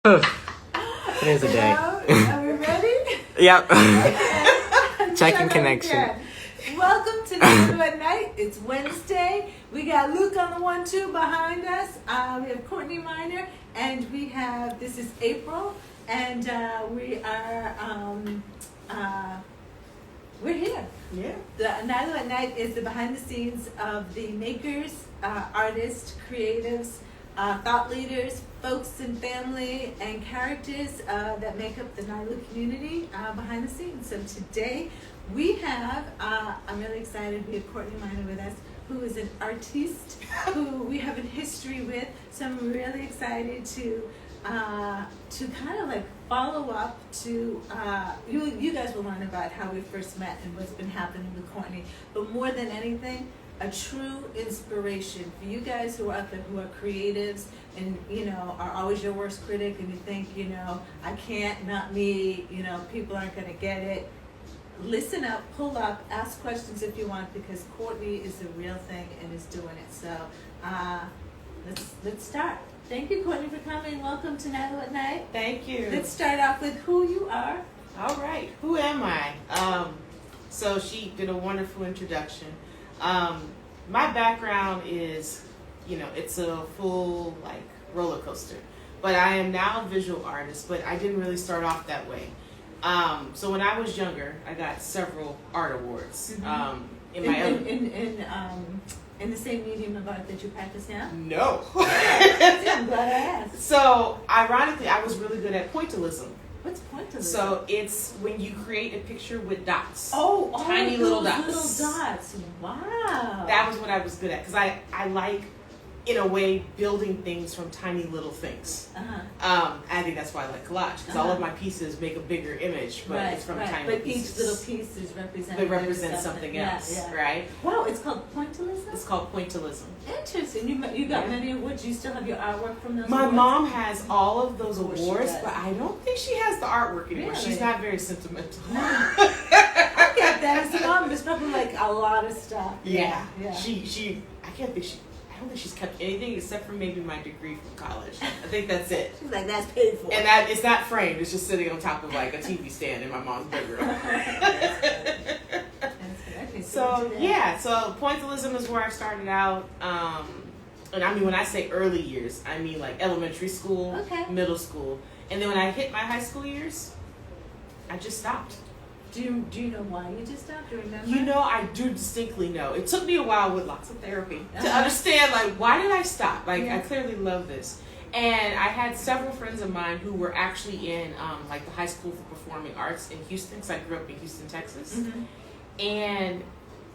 Today's a day. Are we ready? Yep. Okay. Checking connection. Welcome to NiLu at Night. It's Wednesday. We got Luke on the 1-2 behind us. We have Courtney Minor, and we have, this is April, and we are, we're here. Yeah. The NiLu at Night is the behind the scenes of the makers, artists, creatives, thought leaders, folks and family and characters that make up the NiLu community behind the scenes. So today we have, I'm really excited, we have Courtney Minor with us, who is an artiste who we have a history with. So I'm really excited to kind of like follow up to, you guys will learn about how we first met and what's been happening with Courtney. But more than anything, a true inspiration for you guys who are out there who are creatives and, you know, are always your worst critic and you think, you know, I can't, not me, you know, people aren't going to get it. Listen up, pull up, ask questions if you want, because Courtney is the real thing and is doing it. So let's start. Thank you, Courtney, for coming. Welcome to NiLu at Night. Thank you. Let's start off with who you are. All right. Who am I? So she did a wonderful introduction. My background is, you know, it's a full like roller coaster. But I am now a visual artist, but I didn't really start off that way. So when I was younger, I got several art awards. In the same medium of art that you practice now? No. Yeah, I'm glad I asked. So ironically, I was really good at pointillism. What's pointillism? So it's when you create a picture with dots. Oh, tiny little those dots. Little dots. Wow. That was what I was good at, because I like, in a way, building things from tiny little things. I think that's why I like collage, because all of my pieces make a bigger image, but it's from tiny but pieces. Each little piece is represented. It represents something else, right? Wow, it's called pointillism? It's called pointillism. Interesting. You got many awards. You still have your artwork from those My awards? mom has all of those awards, does. but I don't think she has the artwork anymore. Really? She's not very sentimental. I get that. As a mom, it's probably like a lot of stuff. Yeah. Yeah. I don't think she's kept anything except for maybe my degree from college. I think that's it. She's like, that's paid for. And that it's not framed. It's just sitting on top of like a TV stand in my mom's bedroom. So pointillism is where I started out. And I mean, when I say early years, I mean like elementary school, middle school, and then when I hit my high school years, I just stopped. Do you know why you just stopped? Do you remember? You know, I do distinctly know. It took me a while with lots of therapy to understand, like, why did I stop? Like, I clearly love this. And I had several friends of mine who were actually in, like, the High School for Performing Arts in Houston, because I grew up in Houston, Texas. Mm-hmm. And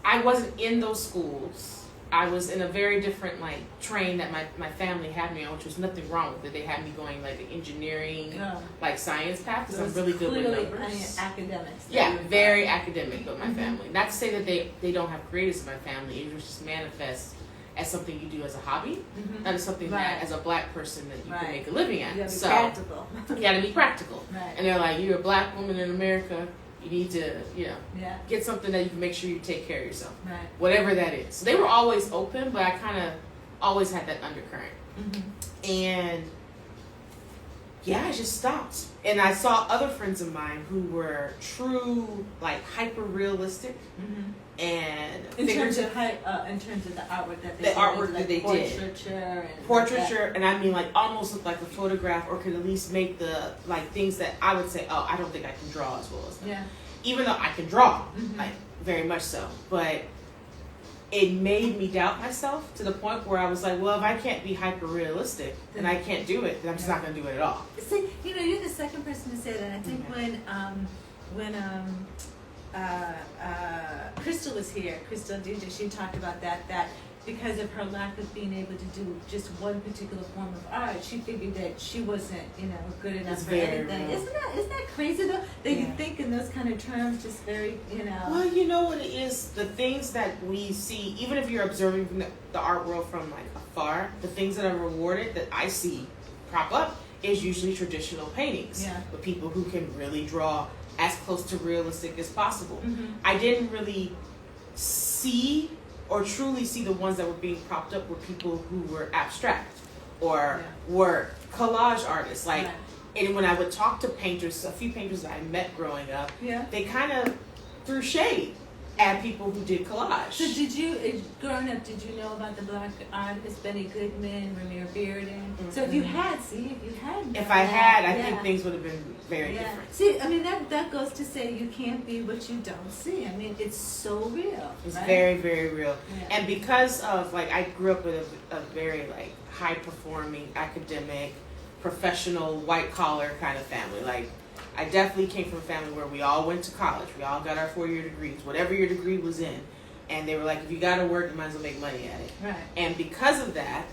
I wasn't in those schools. I was in a very different, like, train that my family had me on, which was nothing wrong with it. They had me going, like, the engineering, like, science path, because I'm really good with numbers. Academics. Yeah, very academic with my family. Not to say that they don't have creatives in my family. It was just manifest as something you do as a hobby, not as something that, as a black person, that you can make a living at. You gotta be practical. You gotta be practical. Right. And they're like, you're a black woman in America. You need to, you know, get something that you can make sure you take care of yourself. Right. Whatever that is. So they were always open, but I kind of always had that undercurrent. And I just stopped. And I saw other friends of mine who were true, like, hyper realistic. And in terms of the artwork that they did, portraiture, and I mean like almost look like a photograph, or could at least make the like things that I would say, oh, I don't think I can draw as well as them. Even though I can draw, like very much so, but it made me doubt myself to the point where I was like, well, if I can't be hyper realistic and I can't do it, then I'm just not going to do it at all. See, you know, you're the second person to say that. I think when Crystal was here, Crystal DJ, she talked about that because of her lack of being able to do just one particular form of art, she figured that she wasn't, you know, good enough for anything. Isn't that crazy though? That you think in those kind of terms, just very, you know. Well, you know what it is? The things that we see, even if you're observing from the art world from like afar, the things that are rewarded that I see crop up is usually traditional paintings with people who can really draw as close to realistic as possible. I didn't really see or truly see the ones that were being propped up were people who were abstract or were collage artists. Like and when I would talk to painters, a few painters that I met growing up, they kind of threw shade at people who did collage. So did you, growing up, did you know about the black artists, Benny Goodman, Ramir Bearden? So if you had, if I had, I think things would have been very different. See, I mean, that goes to say you can't be what you don't see. I mean, it's so real. It's right? very, very real. Yeah. And because of, like, I grew up with a very, like, high-performing, academic, professional, white-collar kind of family. Like, I definitely came from a family where we all went to college. We all got our 4-year degrees, whatever your degree was in. And they were like, if you got to work, you might as well make money at it. Right. And because of that,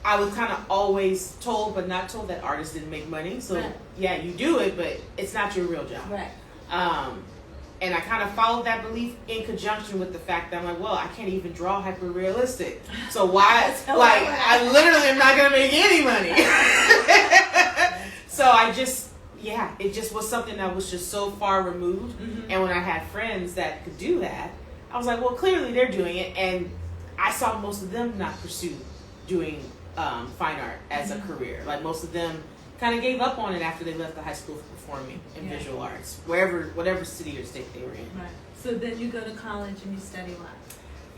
I was kind of always told, but not told, that artists didn't make money. So, yeah, you do it, but it's not your real job. Right. And I kind of followed that belief in conjunction with the fact that I'm like, well, I can't even draw hyper realistic. So why, like, I literally am not going to make any money. So I just, it just was something that was just so far removed. Mm-hmm. And when I had friends that could do that, I was like, well, clearly they're doing it. And I saw most of them not pursue doing fine art as a career. Like, most of them kind of gave up on it after they left the high school for performing in visual arts, whatever city or state they were in. Right. So then you go to college and you study what?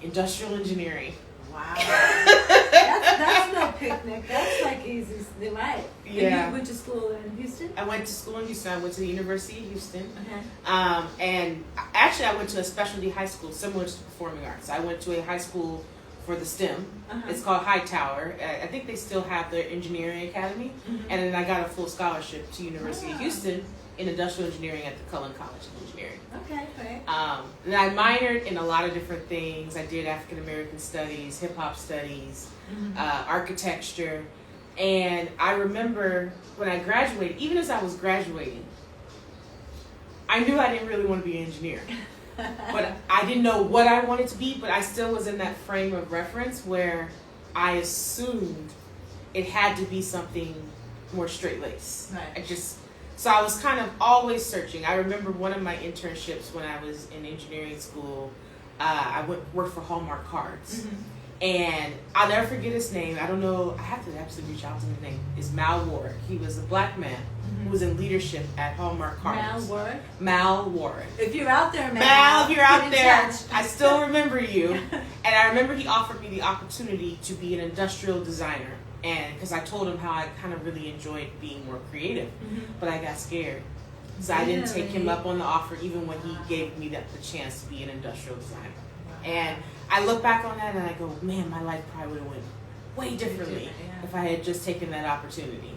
Industrial engineering. Wow. that's no picnic. That's like easy, right? Yeah. And you went to school in Houston? I went to school in Houston. I went to the University of Houston. Okay. And actually I went to a specialty high school similar to performing arts. I went to a high school for the STEM. It's called Hightower. I think they still have their engineering academy. And then I got a full scholarship to University of Houston in industrial engineering at the Cullen College of Engineering. Okay, great. And I minored in a lot of different things. I did African American studies, hip hop studies, architecture. And I remember when I graduated, even as I was graduating, I knew I didn't really want to be an engineer. But I didn't know what I wanted to be, but I still was in that frame of reference where I assumed it had to be something more straight-laced. Right. So I was kind of always searching. I remember one of my internships when I was in engineering school, I worked for Hallmark Cards. And I'll never forget his name. I don't know, I have to absolutely reach out to his name. It's Mal Warwick. He was a black man who was in leadership at Hallmark Cards. Mal Warwick? Mal Warwick. If you're out there, Mal, if you're out there, I still remember you. And I remember he offered me the opportunity to be an industrial designer. And because I told him how I kind of really enjoyed being more creative. But I got scared. So I didn't take him up on the offer even when he gave me the chance to be an industrial designer. And I look back on that and I go, man, my life probably would have went way differently if I had just taken that opportunity.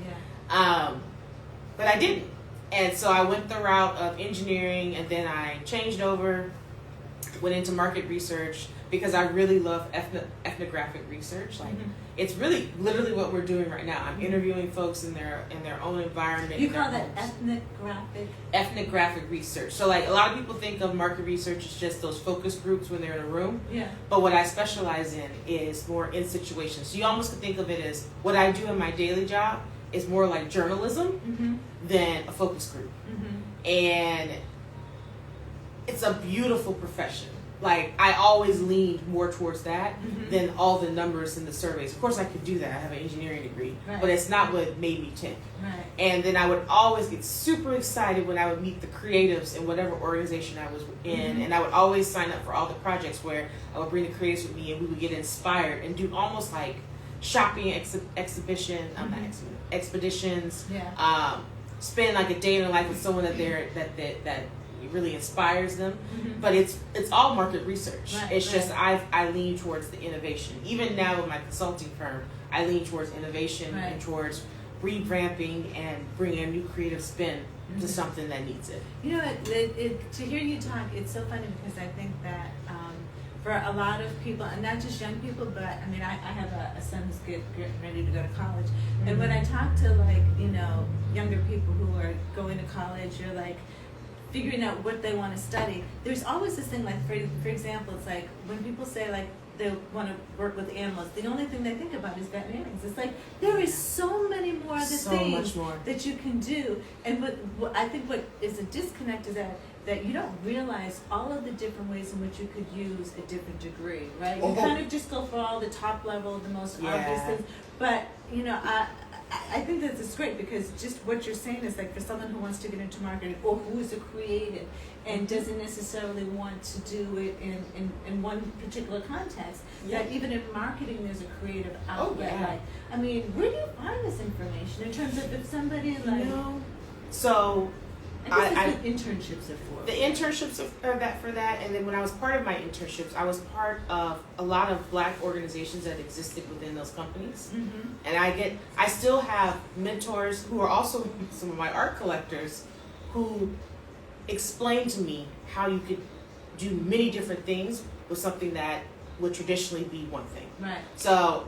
But I didn't. And so I went the route of engineering, and then I changed over, went into market research, because I really love ethnographic research. Like, it's really literally what we're doing right now. I'm interviewing folks in their own environment. You call that ethnographic? Ethnographic research. So, like, a lot of people think of market research as just those focus groups when they're in a room. Yeah. But what I specialize in is more in situations. So you almost could think of it as what I do in my daily job is more like journalism than a focus group. And it's a beautiful profession. Like, I always leaned more towards that than all the numbers in the surveys. Of course, I could do that. I have an engineering degree, but it's not what made me tick. Right. And then I would always get super excited when I would meet the creatives in whatever organization I was in, and I would always sign up for all the projects where I would bring the creatives with me, and we would get inspired and do almost like shopping expeditions. Spend like a day in the life with someone that really inspires them. But it's all market research. It's just I lean towards the innovation. Even now with my consulting firm, I lean towards innovation and towards revamping and bringing a new creative spin to something that needs it. You know, to hear you talk, it's so funny because I think that for a lot of people, and not just young people, but I mean, I have a son who's getting ready to go to college, and when I talk to, like, you know, younger people who are going to college, or like figuring out what they want to study, there's always this thing, like, for example, it's like when people say, like, they want to work with animals, the only thing they think about is veterinarians. It's like, there is so many more other things that you can do. And what I think what is a disconnect is that you don't realize all of the different ways in which you could use a different degree, right? You kind of just go for all the top level, the most obvious things. But, you know, I think that it's great because just what you're saying is like for someone who wants to get into marketing or who is a creative and doesn't necessarily want to do it in one particular context, that even in marketing there's a creative outlet. Like, I mean, where do you find this information in terms of if somebody like... So... I guess that's what internships are for. The internships are for that, and then when I was part of my internships, I was part of a lot of Black organizations that existed within those companies. And I still have mentors who are also some of my art collectors who explain to me how you could do many different things with something that would traditionally be one thing. Right. So,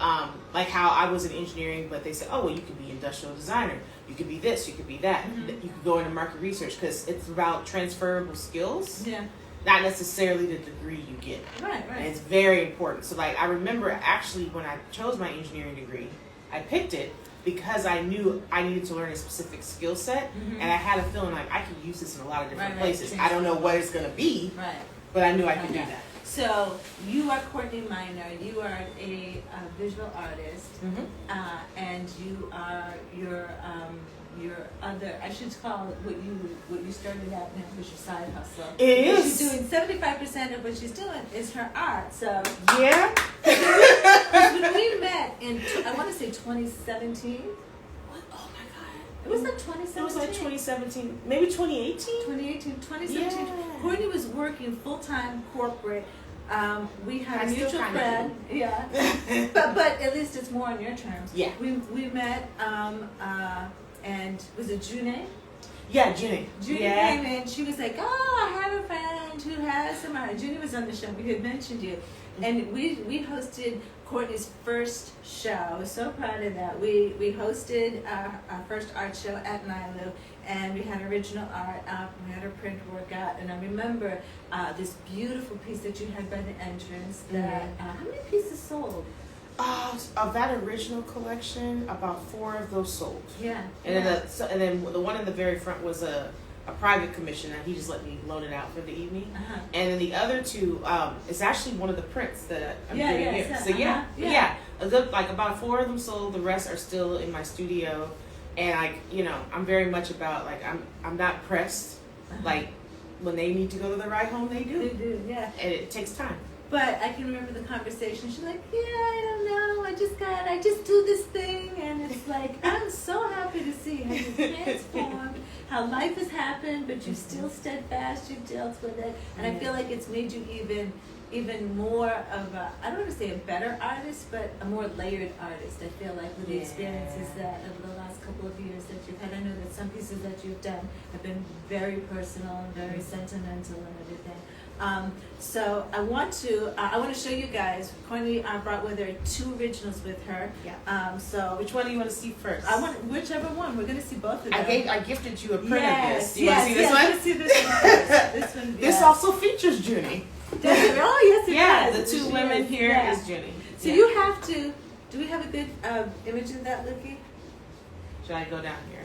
like how I was in engineering, but they said, oh, well, you could be industrial designer. You could be this, you could be that. You could go into market research because it's about transferable skills. Yeah. Not necessarily the degree you get. Right. And it's very important. So, like, I remember actually when I chose my engineering degree, I picked it because I knew I needed to learn a specific skill set, and I had a feeling like I could use this in a lot of different places. I don't know what it's going to be, but I knew I could do that. So you are Courtney Minor. You are a visual artist, and you are your other. I should call it what you started out now was your side hustle. It is. She's doing 75% of what she's doing is her art. So yeah. When we met in I want to say 2017. It was like 2017. It was like 2017, maybe 2018? 2017. Yeah. Courtney was working full-time corporate. We had a mutual friend. Yeah. but at least it's more on your terms. Yeah. We met, and was it June? Yeah, June. June came in. She was like, oh, I have a friend who has some art. June was on the show. We had mentioned you. And we hosted Courtney's first show. I was so proud of that. We hosted our first art show at NiLu, and we had original art up. We had our print work out, and I remember this beautiful piece that you had by the entrance. That how many pieces sold? Of that original collection, about 4 of those sold. Yeah. And then the one in the very front was a private commission that he just let me loan it out for the evening. And then the other 2, it's actually one of the prints that I'm getting here. So like about 4 of them sold. The rest are still in my studio, and I'm very much about like I'm not pressed. Like when they need to go to the right home, they do. They do, yeah. And it takes time. But I can remember the conversation. She's like, yeah, I don't know. I just do this thing. And it's like, I'm so happy to see how you transformed, how life has happened, but you're still steadfast. You've dealt with it. And I feel like it's made you even more of a, I don't want to say a better artist, but a more layered artist. I feel like with the experiences that over the last couple of years that you've had. I know that some pieces that you've done have been very personal and very sentimental and everything. So I want to show you guys. Courtney brought with her 2 originals with her. Yeah. So which one do you want to see first? I want whichever one. We're going to see both of them. I gifted you a print of this. Do you want to see this one? Let's see this one first. This one. This also features Junie. Does it? Oh yes, it does. The 2 women here is Junie. So you have to. Do we have a good image of that, Lucky? Should I go down here?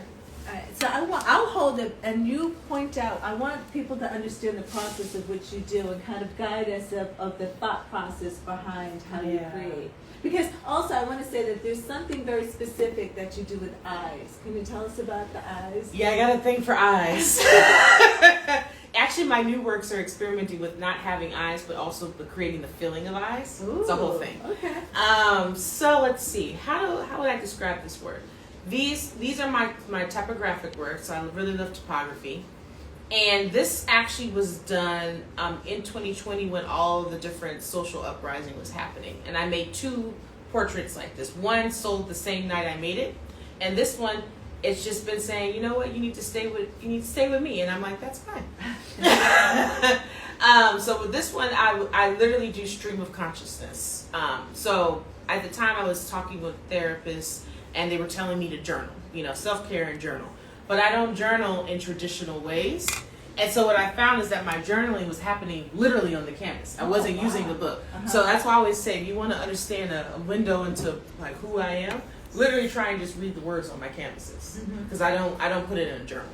All right, so I'll hold it, and you point out. I want people to understand the process of what you do and kind of guide us of the thought process behind how you create. Because also I want to say that there's something very specific that you do with eyes. Can you tell us about the eyes? Yeah, I got a thing for eyes. Actually, my new works are experimenting with not having eyes, but also creating the feeling of eyes. Ooh, it's a whole thing. Okay. So let's see. How would I describe this work? These are my typographic works. So I really love typography. And this actually was done in 2020 when all of the different social uprising was happening. And I made 2 portraits like this. One sold the same night I made it. And this one, it's just been saying, you know what, you need to stay with me. And I'm like, that's fine. So with this one, I literally do stream of consciousness. So at the time I was talking with therapists, and they were telling me to journal, self-care and journal. But I don't journal in traditional ways. And so what I found is that my journaling was happening literally on the canvas. I wasn't using the book. So that's why I always say, if you want to understand a window into like who I am, literally try and just read the words on my canvases. Because I don't put it in a journal.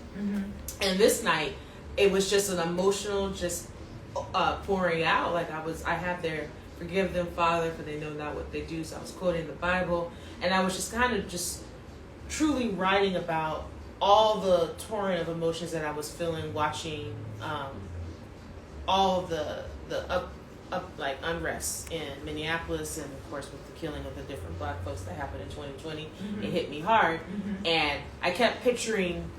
And this night, it was just an emotional, just pouring out. Like I have their forgive them, Father, for they know not what they do. So I was quoting the Bible. And I was just kind of just truly writing about all the torrent of emotions that I was feeling watching all the up like unrest in Minneapolis, and of course with the killing of the different Black folks that happened in 2020. It hit me hard, and I kept picturing,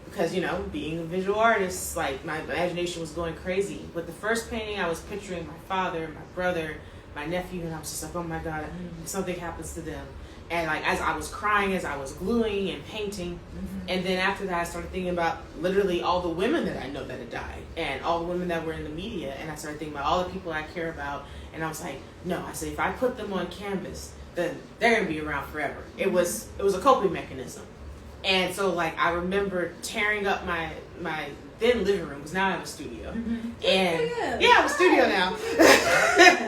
because being a visual artist, like my imagination was going crazy. With the first painting, I was picturing my father, my brother, my nephew, and I was just like, oh my God, if something happens to them. And like as I was crying, as I was gluing and painting, and then after that I started thinking about literally all the women that I know that had died, and all the women that were in the media, and I started thinking about all the people I care about, and I was like, no, I said if I put them on canvas, then they're gonna be around forever. It was a coping mechanism. And so like I remember tearing up my then living room, because now I have a studio. And yeah, I have a studio now.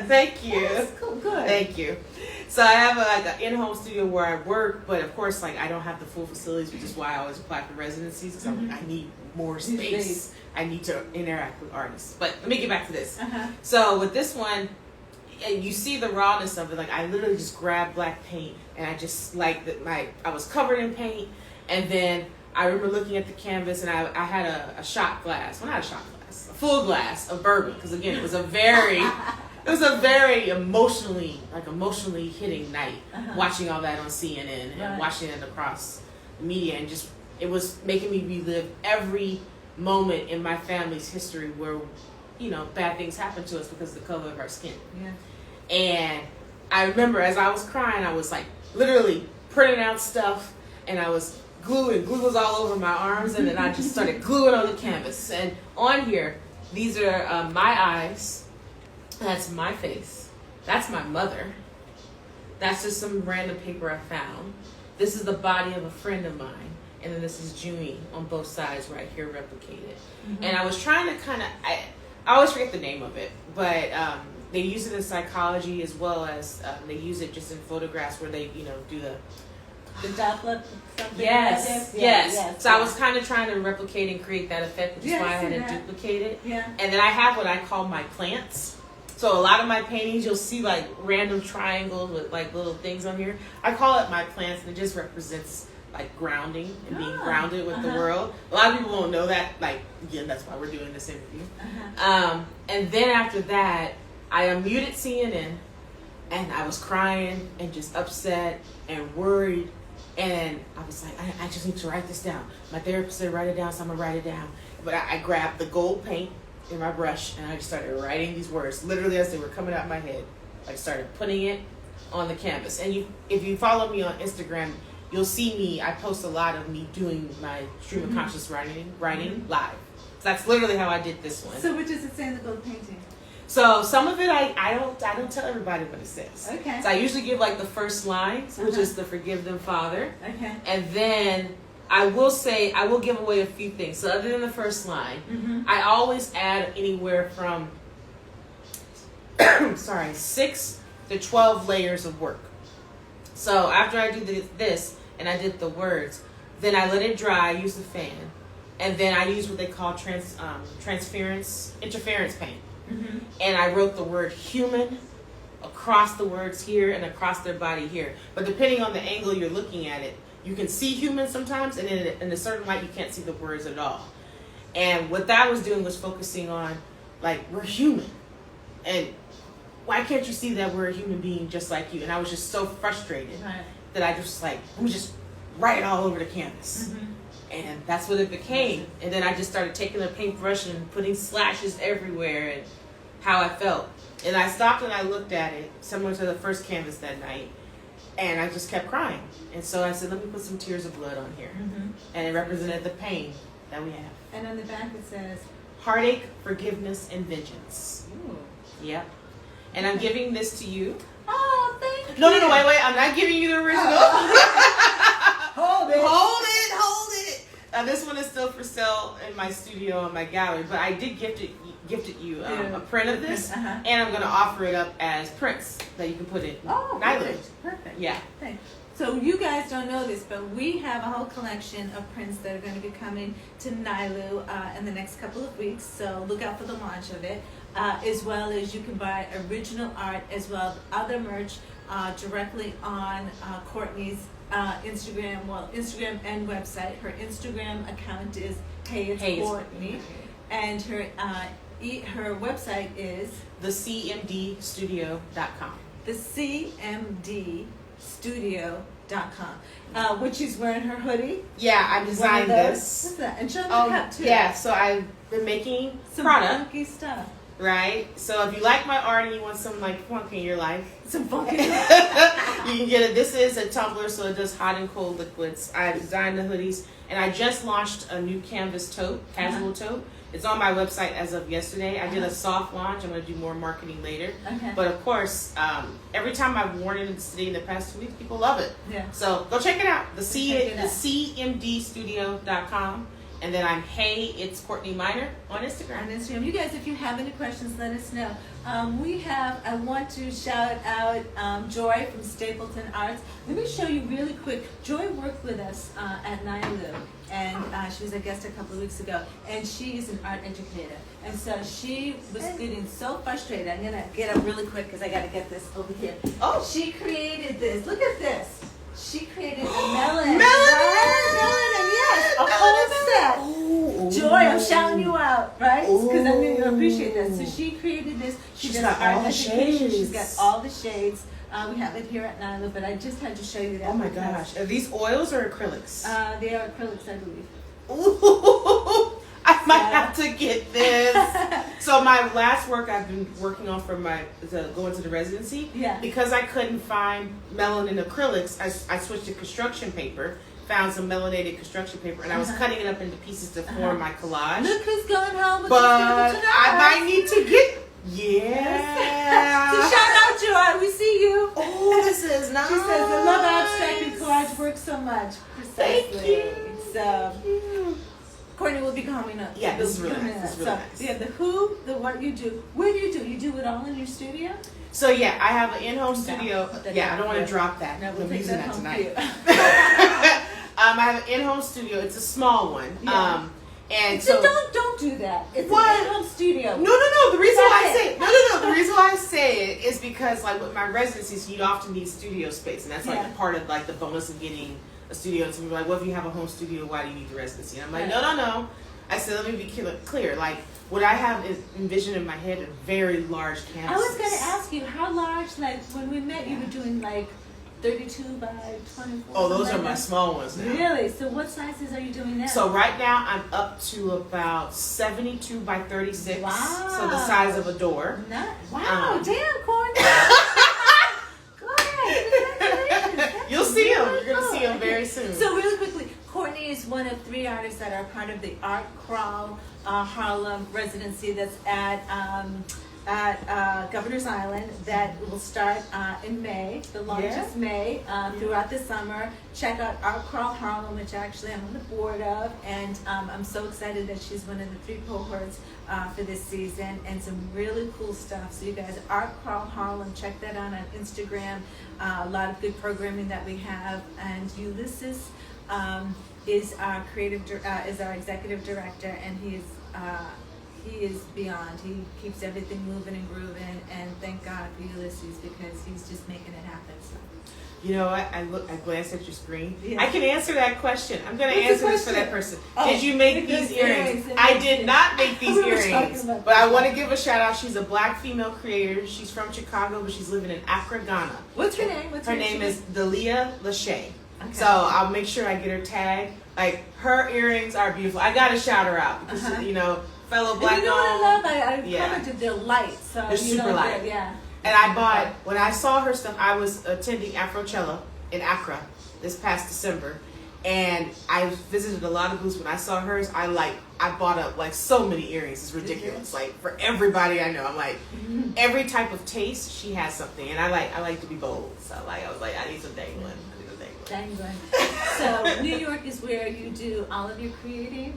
Thank you. That's cool. Good. Thank you. So I have an in-home studio where I work, but of course, like I don't have the full facilities, which is why I always apply for residencies, because I need more space. I need to interact with artists. But let me get back to this. So with this one, and you see the rawness of it. Like I literally just grabbed black paint, and I just I was covered in paint, and then I remember looking at the canvas, and I had a shot glass. Well, not a shot glass, a full glass of bourbon, because again, it was a very emotionally hitting night, watching all that on CNN and watching it across the media, and just it was making me relive every moment in my family's history where bad things happened to us because of the color of our skin. And I remember as I was crying, I was like literally printing out stuff, and I was glue was all over my arms, and then I just started gluing on the canvas. And on here, these are my eyes. That's my face. That's my mother. That's just some random paper I found. This is the body of a friend of mine. And then this is Juni on both sides right here replicated. And I was trying to I always forget the name of it, but they use it in psychology, as well as they use it just in photographs where they, do the Doppler something. Yes. So I was kind of trying to replicate and create that effect, which is why I had to duplicate it. And then I have what I call my plants. So a lot of my paintings, you'll see like random triangles with like little things on here. I call it my plants, and it just represents like grounding and being grounded with the world. A lot of people won't know that. Like, again, that's why we're doing this interview. And then after that, I unmuted CNN, and I was crying and just upset and worried. And I was like, I just need to write this down. My therapist said write it down, so I'm gonna write it down. But I grabbed the gold paint in my brush, and I just started writing these words literally as they were coming out of my head. I started putting it on the canvas. And if you follow me on Instagram, you'll see me. I post a lot of me doing my stream of conscious writing live. So that's literally how I did this one. So what does it say in the gold painting? So some of it I don't tell everybody what it says. Okay. So I usually give like the first line, which is to forgive them, Father. Okay. And then I will give away a few things. So other than the first line, I always add anywhere from 6 to 12 layers of work. So after I do this and I did the words, then I let it dry, I use the fan, and then I use what they call interference paint. And I wrote the word human across the words here and across their body here. But depending on the angle you're looking at it, you can see human sometimes, and in a certain light you can't see the words at all. And what that was doing was focusing on, like, we're human. And why can't you see that we're a human being just like you? And I was just so frustrated that I just like, let me just write it all over the canvas. And that's what it became. And then I just started taking a paintbrush and putting slashes everywhere, and how I felt. And I stopped and I looked at it, similar to the first canvas that night, and I just kept crying. And so I said, let me put some tears of blood on here. And it represented the pain that we have. And on the back it says, heartache, forgiveness, and vengeance. ooh. Yep. And I'm giving this to you. Oh, thank you. No, wait. I'm not giving you the original. Hold it. Hold it. Now this one is still for sale in my studio and my gallery, but I did gifted you a print of this, and I'm going to offer it up as prints that you can put in. Oh, NiLu. Perfect. Yeah. Thanks. So you guys don't know this, but we have a whole collection of prints that are going to be coming to NiLu in the next couple of weeks. So look out for the launch of it, as well as you can buy original art, as well as other merch directly on Courtney's Instagram and website. Her Instagram account is Hey It's Hey, it's Courtney, and her website is thecmdstudio.com. thecmdstudio.com. Which she's wearing her hoodie. Yeah, I designed this. What's that? And show them the cup too. Yeah, so I've been making Some product, funky stuff. right? So if you like my art and you want some like funk in your life, Some funky you stuff. can get it. This is a tumbler, so it does hot and cold liquids. I designed the hoodies, and I just launched a new canvas tote, casual tote. It's on my website as of yesterday. I did a soft launch. I'm going to do more marketing later. Okay. But of course, every time I've worn it in the city in the past 2 weeks, people love it. Yeah. So go check it out. The Check it out. cmdstudio.com. And then I'm Hey It's Courtney Minor on Instagram. On Instagram. You guys, if you have any questions, let us know. I want to shout out Joy from Stapleton Arts. Let me show you really quick. Joy worked with us at NiLu, and she was a guest a couple of weeks ago, and she is an art educator. And so she was getting so frustrated. I'm going to get up really quick because I got to get this over here. Oh. She created this. Look at this. She created a melon. Melon! Right? Melon, yes. A whole set. Ooh. Joy, I'm shouting you out, right? Because I knew you appreciate that. So Ooh. she created this. She's does got art all the education. shades. She's got all the shades. We have it here at NiLu, but I just had to show you that. Oh my because, gosh. Are these oils or acrylics? they are acrylics, I believe. Ooh, I might Yeah. have to get this. So my last work I've been working on for going to the residency. Yeah. Because I couldn't find melanin acrylics, I switched to construction paper. Found some melanated construction paper, and I was cutting it up into pieces to form my collage. Look who's going home with But the Stapleton I Arts. might need to get. Yeah. So shout out, Joy. We see you. Oh, this is nice. She says, I love abstract and collage work so much. Precisely. Thank you. So, Courtney will be coming up. Yeah, this is really Coming nice. This is up. really So, nice. yeah, the who, the what you do. Where do you do? You do it all in your studio? So yeah, I have an in-home studio. put that Yeah, I down don't want to here. drop that. No, we'll I'm take using that that home tonight. for you. I have an in-home studio. It's a small one. Yeah. And So so don't do that. It's What? an in-home studio. No. The reason why I That's say it. no. The reason why I say it is because like with my residencies, you often need studio space, and that's like Yeah. part of like the bonus of getting a studio. And some people are like, well, if you have a home studio, why do you need the residency? And I'm like, Right. no. I said, let me be clear. Like what I have is envisioned in my head a very large canvas. I was going to ask you, how large, like when we met, you were doing like 32 by 24. Oh, those are something my like that. small ones now. Really? So what sizes are you doing now? So right now I'm up to about 72 by 36. Wow. So the size of a door. Wow, damn, Courtney. Go ahead. Congratulations. You'll see them. Really You're going to see cool. them very soon. So really quickly, Courtney is one of 3 artists that are part of the Art Crawl Harlem residency that's at Governor's Island that will start in May. The launch is May throughout the summer. Check out Art Crawl Harlem, which actually I'm on the board of, and I'm so excited that she's one of the 3 cohorts for this season, and some really cool stuff. So you guys, Art Crawl Harlem, check that out on Instagram. A lot of good programming that we have, and Ulysses is our is our executive director, and he is beyond. He keeps everything moving and grooving, and thank God for Ulysses because he's just making it happen. So. You know what? I glanced at your screen. Yeah. I can answer that question. I'm going to What's the answer this for question? that person. Oh, did you make because these earrings? earrings. I did not make these We were talking earrings. about But I that. want to give a shout out. She's a black female creator. She's from Chicago, but she's living in Accra, Ghana. What's her name? Her name is Dalia Lachey. Okay. So I'll make sure I get her tag. Like her earrings are beautiful. I got to shout her out because fellow black And you know what I love? I Yeah. commented they're light. So They're super light. Yeah. And I bought, when I saw her stuff, I was attending Afrochella in Accra this past December. And I visited a lot of booths. When I saw hers, I bought up like so many earrings. It's ridiculous. Like for everybody I know, I'm like, every type of taste, she has something. And I like to be bold. So I was like, I need some dangling. Dangling. So New York is where you do all of your creating.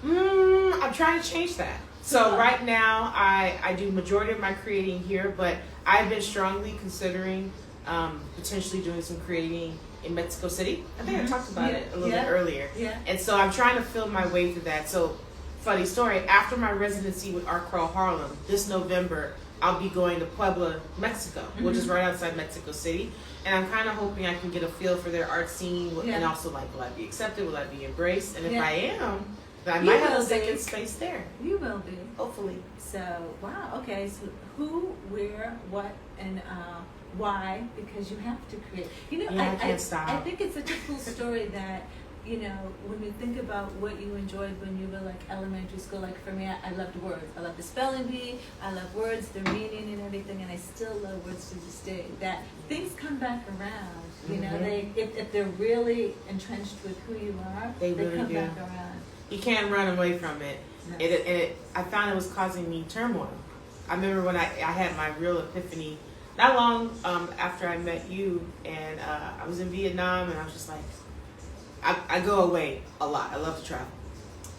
I'm trying to change that. So right now, I do majority of my creating here, but I've been strongly considering potentially doing some creating in Mexico City. I think I talked about it a little bit earlier. Yeah. And so I'm trying to feel my way through that. So funny story, after my residency with Art Crawl Harlem, this November, I'll be going to Puebla, Mexico, which is Mm-hmm. right outside Mexico City. And I'm kind of hoping I can get a feel for their art scene, and also like, will I be accepted? Will I be embraced? And if I am, then I might have a second space there. You will be. Hopefully. So, wow, okay, so who, where, what, and why, because you have to create. You know, I can't stop. I think it's such a cool story that, you know, when you think about what you enjoyed when you were like elementary school, like for me, I loved words. I love the spelling bee, I love words, their meaning and everything, and I still love words to this day. That things come back around, you know, if they're really entrenched with who you are, they really come do. back around. You can't run away from it. No. I found it was causing me turmoil. I remember when I had my real epiphany not long after I met you, and I was in Vietnam, and I was just like, I go away a lot. I love to travel.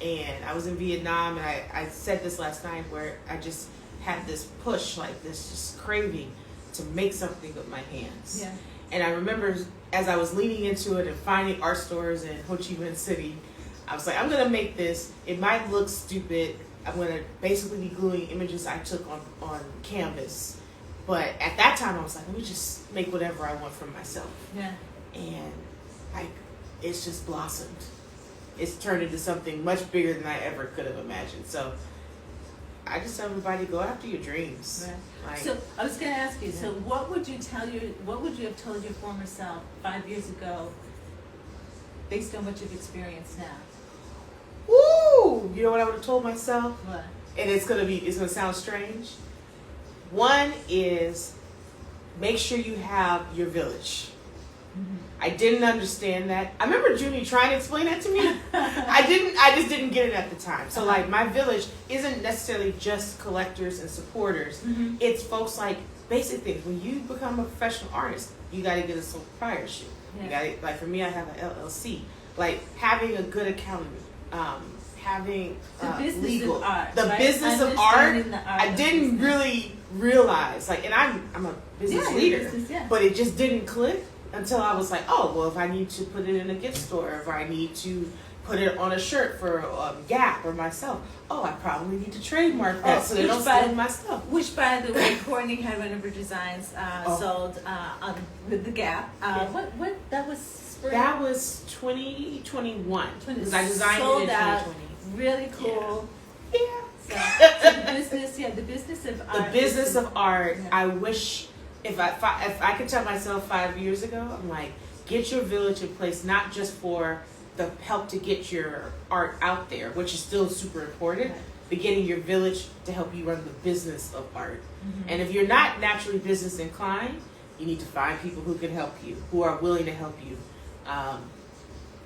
And I was in Vietnam, and I said this last night, where I just had this push, like this just craving to make something with my hands. Yeah. And I remember as I was leaning into it and finding art stores in Ho Chi Minh City, I was like, I'm going to make this. It might look stupid. I'm going to basically be gluing images I took on canvas. But at that time, I was like, let me just make whatever I want for myself. Yeah. And like, it's just blossomed. It's turned into something much bigger than I ever could have imagined. So I just tell everybody, go after your dreams. Right. Like, So I was going to ask you. So what would you have told your former self 5 years ago, based on what you've experienced now? woo! You know what I would have told myself? What? And it's gonna sound strange. One is make sure you have your village. Mm-hmm. I didn't understand that. I remember Junie trying to explain that to me. I just didn't get it at the time. So like my village isn't necessarily just collectors and supporters. Mm-hmm. It's folks like basic things. When you become a professional artist, you got to get a sole proprietorship. Yeah. You got to, like for me, I have an LLC. Like having a good accountant, having The business legal, of art, the right? business of art. Understanding the art I of didn't business. really realize, like, and I'm a business Yeah, leader, business, yeah. but it just didn't click until I was like, oh, well, if I need to put it in a gift store, if I need to put it on a shirt for Gap or myself, oh, I probably need to trademark that so they don't steal my stuff. Which, by the way, Courtney had one of her designs sold with the Gap. What that was spring? That was 2021 because I designed sold it in out. 2020. Really cool. Yeah. So the business, the business of art. The business of art. Yeah. I wish if I could tell myself 5 years ago, I'm like, get your village in place, not just for the help to get your art out there, which is still super important, Right. but getting your village to help you run the business of art. Mm-hmm. And if you're not naturally business inclined, you need to find people who can help you, who are willing to help you.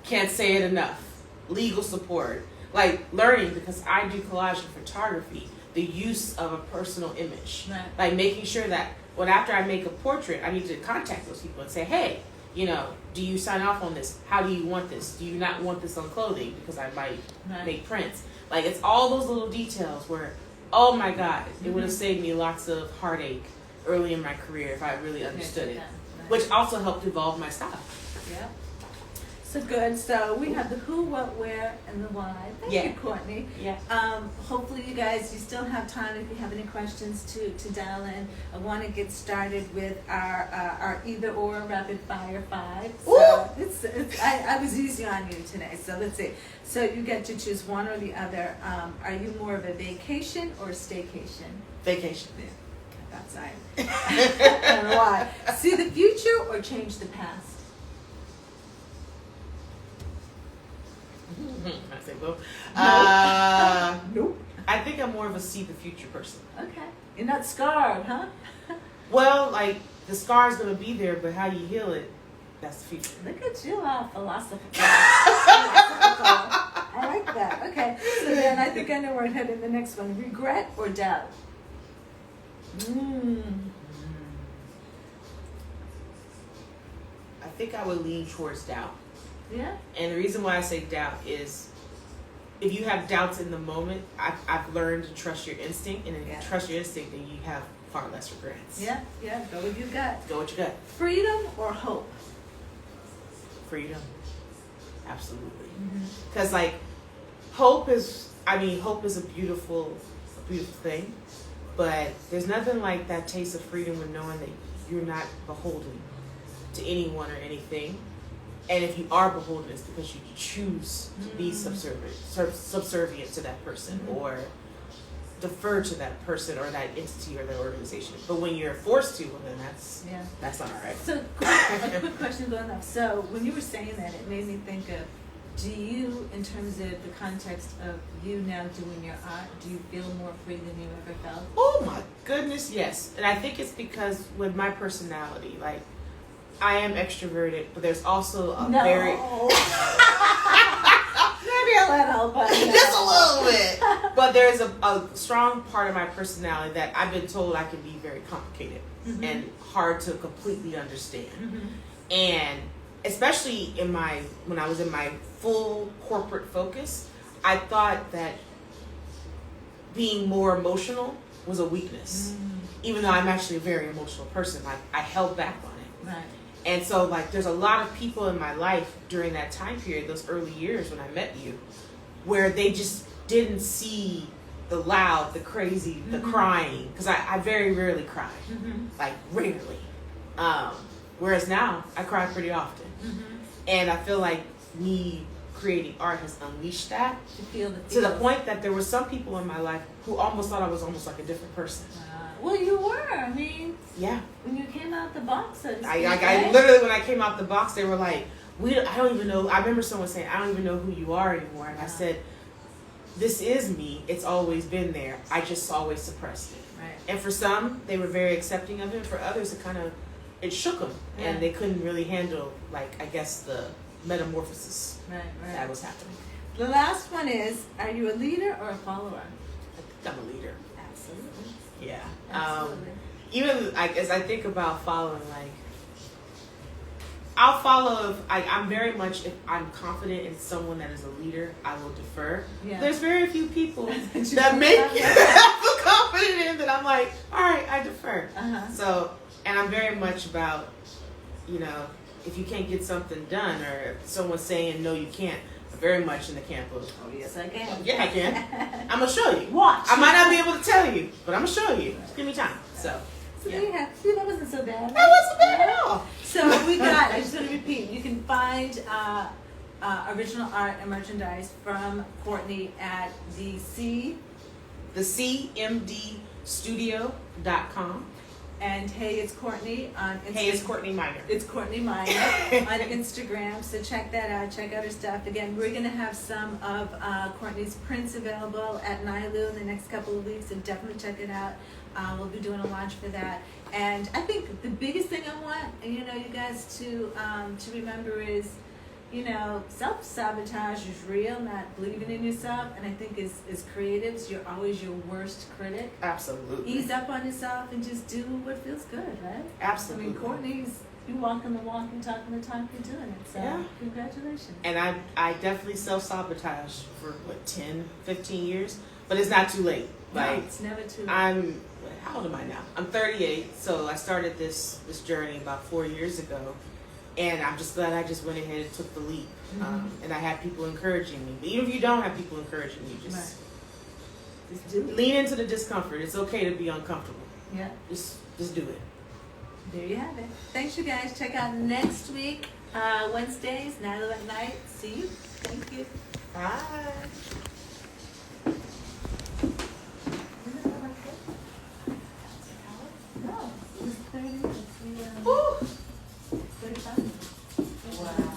Can't say it enough. Legal support. Like learning, because I do collage and photography, the use of a personal image. Right. Like making sure that after I make a portrait, I need to contact those people and say, hey, do you sign off on this? How do you want this? Do you not want this on clothing? Because I might make prints. Like it's all those little details where, oh my God, it would have saved me lots of heartache early in my career if I really understood it. Right. Which also helped evolve my style. Yeah. So good. So we have the who, what, where, and the why. Thank you, Courtney. Yeah. Hopefully you guys, you still have time if you have any questions to dial in. I want to get started with our either or rapid fire 5. So I was easy on you today. So let's see. So you get to choose one or the other. Are you more of a vacation or a staycation? Vacation. Yeah. Outside. And why? See the future or change the past? I say both. Nope. I think I'm more of a see the future person. Okay. You're not scarred, huh? Well, like the scar's gonna be there, but how you heal it, that's the future. Look at you, philosophical. I like that. Okay. So then I think I know where I'm headed in the next one. Regret or doubt? I think I would lean towards doubt. Yeah. And the reason why I say doubt is if you have doubts in the moment, I've learned to trust your instinct. And if you trust your instinct, then you have far less regrets. Yeah. Go with your gut. Go with your gut. Freedom or hope? Freedom. Absolutely. Mm-hmm. Because, hope is a beautiful thing. But there's nothing like that taste of freedom when knowing that you're not beholden to anyone or anything. And if you are beholden, it's because you choose to be subservient to that person or defer to that person or that entity or that organization. But when you're forced to, well, then that's not all right. So, a quick question going up. So, when you were saying that, it made me think of, do you, in terms of the context of you now doing your art, do you feel more free than you ever felt? Oh my goodness, yes. And I think it's because with my personality, like, I am extroverted, but there's also a very... Maybe a little, but... Just a little bit. But there's a strong part of my personality that I've been told I can be very complicated and hard to completely understand. And especially when I was in my full corporate focus, I thought that being more emotional was a weakness. Even though I'm actually a very emotional person, like I held back on it. Right. And so, like, there's a lot of people in my life during that time period, those early years when I met you, where they just didn't see the loud, the crazy, the crying. Because I very rarely cry. Like, rarely. Whereas now, I cry pretty often. And I feel like me creating art has unleashed that. To the point that there were some people in my life who almost thought I was almost like a different person. Well, you were. I mean, yeah. When you came out the box, so to speak, I literally, when I came out the box, they were like, I don't even know. I remember someone saying, I don't even know who you are anymore. And I said, this is me. It's always been there. I just always suppressed it. Right. And for some, they were very accepting of it. For others, it shook them. Yeah. And they couldn't really handle, like, I guess, the metamorphosis that was happening. The last one is, are you a leader or a follower? I'm a leader. Absolutely. Yeah. Absolutely. Even like as I think about following, like I'll follow if I'm very much, if I'm confident in someone that is a leader, I will defer. Yeah. There's very few people that make me feel confident in that I'm like, all right, I defer. So, and I'm very much about, if you can't get something done or someone's saying no, you can't. Very much in the camp of, oh yes I can. Yeah, I can. I'm gonna show you. Watch. I might not be able to tell you, but I'm gonna show you. Just give me time. So yeah. See, that wasn't so bad. That wasn't bad at all. So I just want to repeat, you can find original art and merchandise from Courtney at the CMDstudio.com. And hey, it's Courtney on Instagram. Hey, it's Courtney Minor. It's Courtney Minor on Instagram. So check that out. Check out her stuff. Again, we're going to have some of Courtney's prints available at NiLu in the next couple of weeks. So definitely check it out. We'll be doing a launch for that. And I think the biggest thing I want, you guys to remember is, self-sabotage is real, not believing in yourself. And I think as creatives, you're always your worst critic. Absolutely. Ease up on yourself and just do what feels good, right? Absolutely. I mean, Courtney's, you walking the walk and talking the talk, you're doing it. So, yeah. Congratulations. And I definitely self-sabotage for, 10, 15 years? But it's not too late. No, it's never too late. How old am I now? I'm 38, so I started this journey about 4 years ago. And I'm just glad I just went ahead and took the leap. And I had people encouraging me. But even if you don't have people encouraging you, just do it. Lean into the discomfort. It's okay to be uncomfortable. Yeah. Just do it. There you have it. Thanks, you guys. Check out next week, Wednesdays, NiLu at night. See you. Thank you. Bye. No, it was 30. Woo! 35. Wow.